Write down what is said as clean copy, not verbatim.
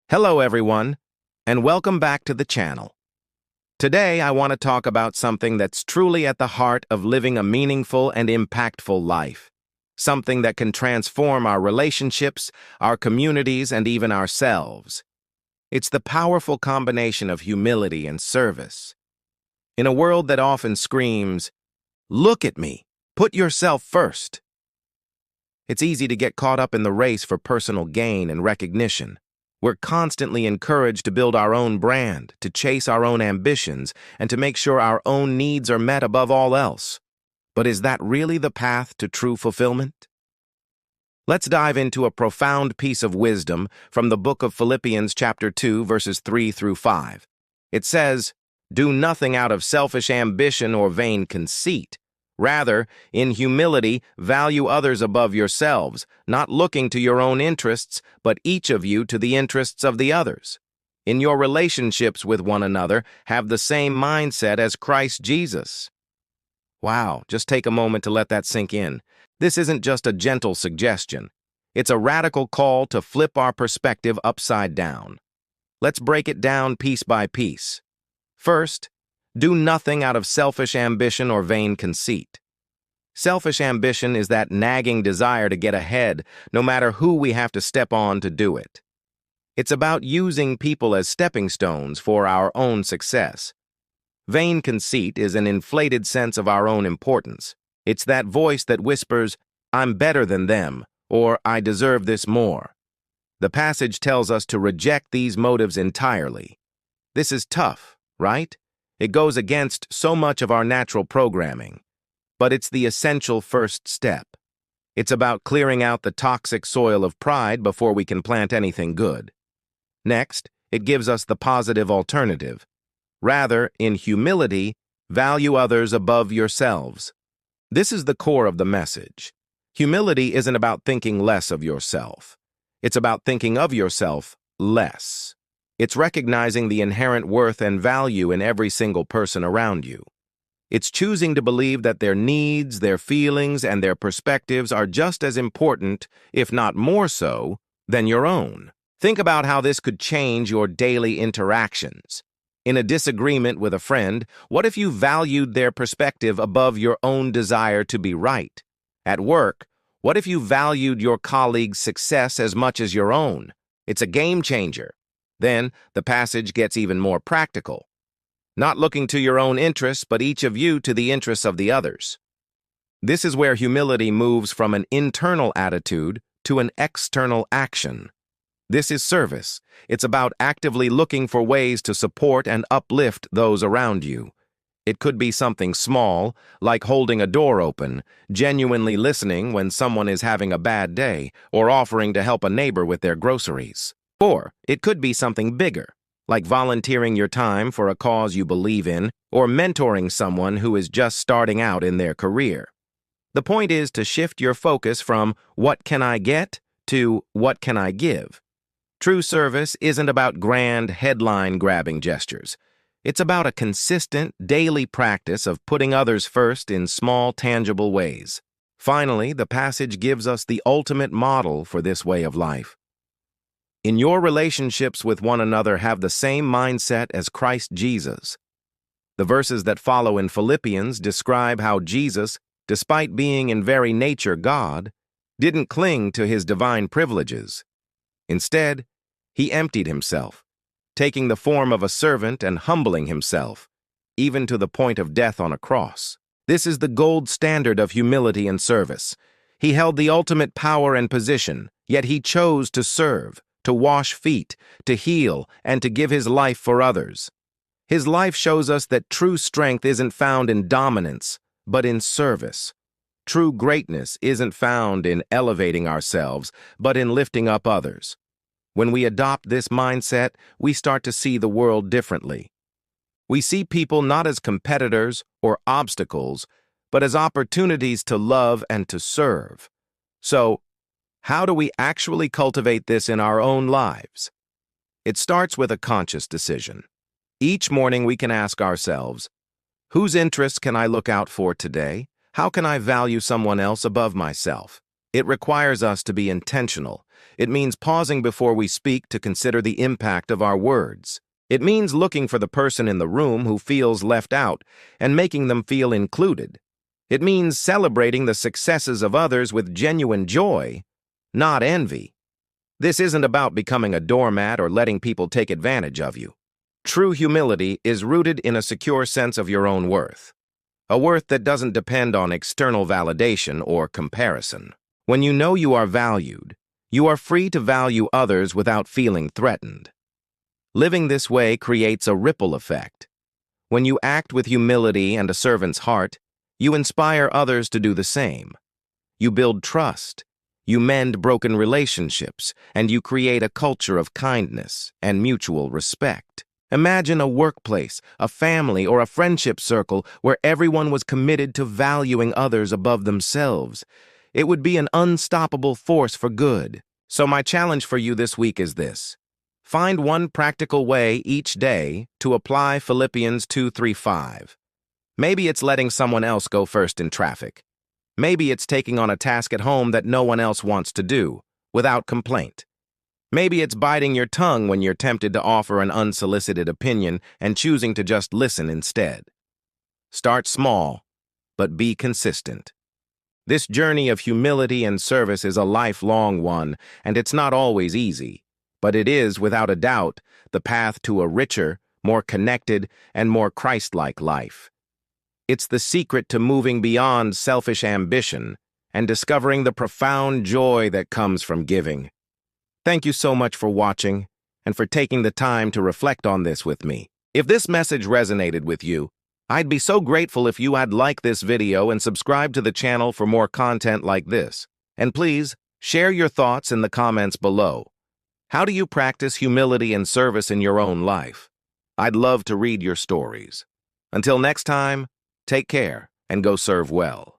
Hello everyone, and welcome back to the channel. Today I want to talk about something that's truly at the heart of living a meaningful and impactful life. Something that can transform our relationships, our communities, and even ourselves. It's the powerful combination of humility and service. In a world that often screams, "Look at me, put yourself first," it's easy to get caught up in the race for personal gain and recognition. We're constantly encouraged to build our own brand, to chase our own ambitions, and to make sure our own needs are met above all else. But is that really the path to true fulfillment? Let's dive into a profound piece of wisdom from the book of Philippians chapter 2, verses 3 through 5. It says, "Do nothing out of selfish ambition or vain conceit. Rather, in humility, value others above yourselves, not looking to your own interests, but each of you to the interests of the others. In your relationships with one another, have the same mindset as Christ Jesus." Wow, just take a moment to let that sink in. This isn't just a gentle suggestion. It's a radical call to flip our perspective upside down. Let's break it down piece by piece. First, do nothing out of selfish ambition or vain conceit. Selfish ambition is that nagging desire to get ahead, no matter who we have to step on to do it. It's about using people as stepping stones for our own success. Vain conceit is an inflated sense of our own importance. It's that voice that whispers, "I'm better than them," or "I deserve this more." The passage tells us to reject these motives entirely. This is tough, right? It goes against so much of our natural programming. But it's the essential first step. It's about clearing out the toxic soil of pride before we can plant anything good. Next, it gives us the positive alternative. Rather, in humility, value others above yourselves. This is the core of the message. Humility isn't about thinking less of yourself. It's about thinking of yourself less. It's recognizing the inherent worth and value in every single person around you. It's choosing to believe that their needs, their feelings, and their perspectives are just as important, if not more so, than your own. Think about how this could change your daily interactions. In a disagreement with a friend, what if you valued their perspective above your own desire to be right? At work, what if you valued your colleague's success as much as your own? It's a game changer. Then, the passage gets even more practical. Not looking to your own interests, but each of you to the interests of the others. This is where humility moves from an internal attitude to an external action. This is service. It's about actively looking for ways to support and uplift those around you. It could be something small, like holding a door open, genuinely listening when someone is having a bad day, or offering to help a neighbor with their groceries. Or it could be something bigger, like volunteering your time for a cause you believe in, or mentoring someone who is just starting out in their career. The point is to shift your focus from "what can I get" to "what can I give." True service isn't about grand, headline-grabbing gestures. It's about a consistent, daily practice of putting others first in small, tangible ways. Finally, the passage gives us the ultimate model for this way of life. In your relationships with one another, have the same mindset as Christ Jesus. The verses that follow in Philippians describe how Jesus, despite being in very nature God, didn't cling to his divine privileges. Instead, he emptied himself, taking the form of a servant and humbling himself, even to the point of death on a cross. This is the gold standard of humility and service. He held the ultimate power and position, yet he chose to serve, to wash feet, to heal, and to give his life for others. His life shows us that true strength isn't found in dominance, but in service. True greatness isn't found in elevating ourselves, but in lifting up others. When we adopt this mindset, we start to see the world differently. We see people not as competitors or obstacles, but as opportunities to love and to serve. So, how do we actually cultivate this in our own lives? It starts with a conscious decision. Each morning we can ask ourselves, whose interests can I look out for today? How can I value someone else above myself? It requires us to be intentional, It means pausing before we speak to consider the impact of our words. It means looking for the person in the room who feels left out and making them feel included. It means celebrating the successes of others with genuine joy, not envy. This isn't about becoming a doormat or letting people take advantage of you. True humility is rooted in a secure sense of your own worth, a worth that doesn't depend on external validation or comparison. When you know you are valued, you are free to value others without feeling threatened. Living this way creates a ripple effect. When you act with humility and a servant's heart, you inspire others to do the same. You build trust, you mend broken relationships, and you create a culture of kindness and mutual respect. Imagine a workplace, a family, or a friendship circle where everyone was committed to valuing others above themselves. It would be an unstoppable force for good. So my challenge for you this week is this. Find one practical way each day to apply Philippians 2:3-5. Maybe it's letting someone else go first in traffic. Maybe it's taking on a task at home that no one else wants to do, without complaint. Maybe it's biting your tongue when you're tempted to offer an unsolicited opinion and choosing to just listen instead. Start small, but be consistent. This journey of humility and service is a lifelong one, and it's not always easy, but it is, without a doubt, the path to a richer, more connected, and more Christ-like life. It's the secret to moving beyond selfish ambition and discovering the profound joy that comes from giving. Thank you so much for watching and for taking the time to reflect on this with me. If this message resonated with you, I'd be so grateful if you had liked this video and subscribe to the channel for more content like this. And please, share your thoughts in the comments below. How do you practice humility and service in your own life? I'd love to read your stories. Until next time, take care and go serve well.